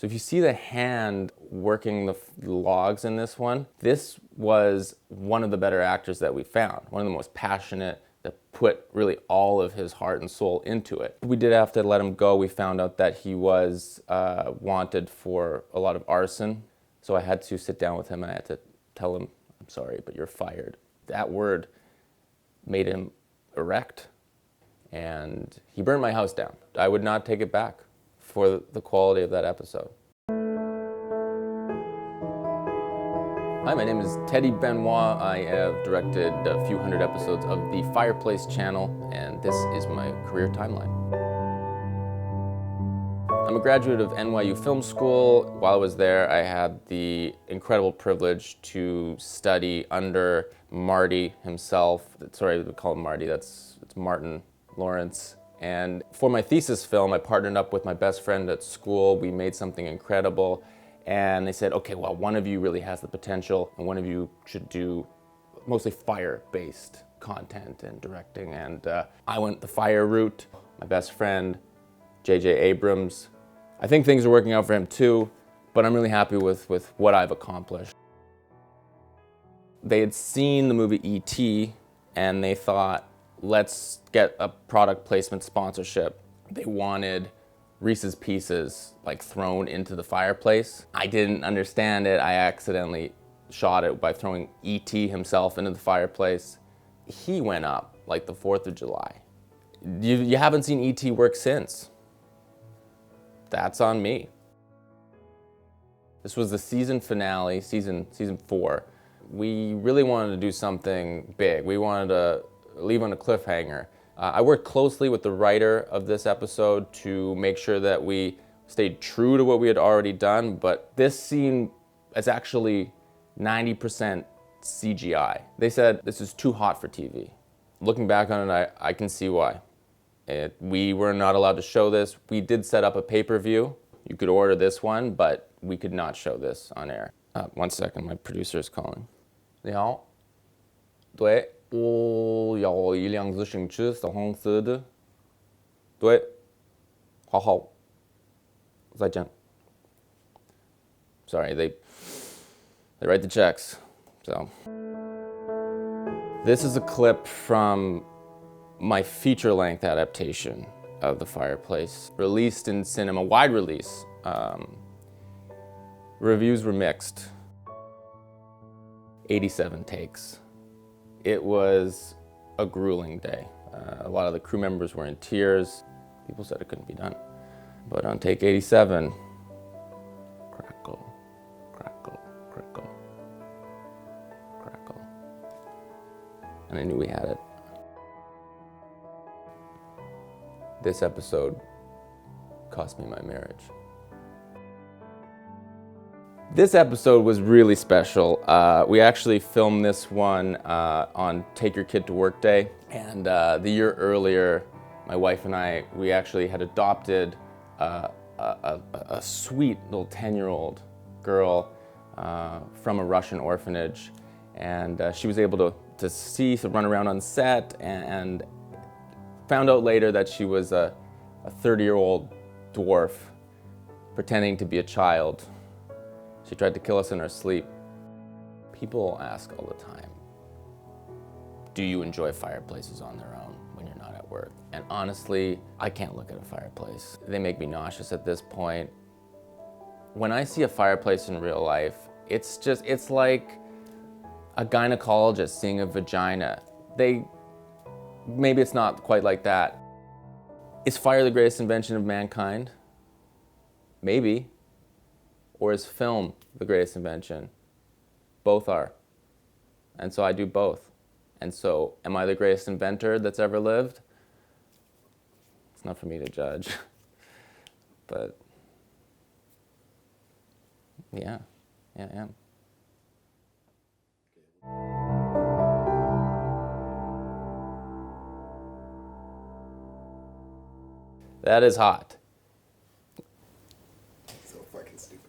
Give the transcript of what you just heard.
So if you see the hand working the logs in this was one of the better actors that we found, one of the most passionate, that put really all of his heart and soul into it. We did have to let him go. We found out that he was wanted for a lot of arson. So I had to sit down with him and I had to tell him, I'm sorry, but you're fired. That word made him erect. And he burned my house down. I would not take it back for the quality of that episode. Hi, my name is Teddy Benoit. I have directed a few hundred episodes of the Fireplace channel, and this is my career timeline. I'm a graduate of NYU Film School. While I was there, I had the incredible privilege to study under Marty himself. Sorry, we call him Marty, it's Martin Lawrence. And for my thesis film, I partnered up with my best friend at school. We made something incredible. And they said, okay, well, one of you really has the potential and one of you should do mostly fire-based content and directing. And I went the fire route. My best friend, J.J. Abrams. I think things are working out for him too, but I'm really happy with what I've accomplished. They had seen the movie E.T. and they thought, let's get a product placement sponsorship. They wanted Reese's Pieces like thrown into the fireplace. I didn't understand it. I accidentally shot it by throwing E.T. himself into the fireplace. He went up like the 4th of July. You haven't seen E.T. work since. That's on me. This was the season finale, season 4. We really wanted to do something big. We wanted to leave on a cliffhanger. I worked closely with the writer of this episode to make sure that we stayed true to what we had already done, but this scene is actually 90% CGI. They said, this is too hot for TV. Looking back on it, I can see why. We were not allowed to show this. We did set up a pay-per-view. You could order this one, but we could not show this on air. 1 second, my producer is calling. 你好，对。我有一辆自行车，小红色的。对，好好，再见。Sorry, they write the checks. So this is a clip from my feature-length adaptation of The Fireplace, released in cinema, wide release. Reviews were mixed. 87 takes. It was a grueling day. A lot of the crew members were in tears. People said it couldn't be done. But on take 87, crackle, crackle, crackle, crackle. And I knew we had it. This episode cost me my marriage. This episode was really special. We actually filmed this one on Take Your Kid to Work Day. And the year earlier, my wife and I, we actually had adopted a sweet little 10-year-old girl from a Russian orphanage. And she was able to run around on set, and found out later that she was a 30-year-old dwarf pretending to be a child. She tried to kill us in our sleep. People ask all the time, do you enjoy fireplaces on their own when you're not at work? And honestly, I can't look at a fireplace. They make me nauseous at this point. When I see a fireplace in real life, it's like a gynecologist seeing a vagina. Maybe it's not quite like that. Is fire the greatest invention of mankind? Maybe. Or is film the greatest invention? Both are. And so I do both. And so, am I the greatest inventor that's ever lived? It's not for me to judge. But, yeah, I am. That is hot. So fucking stupid.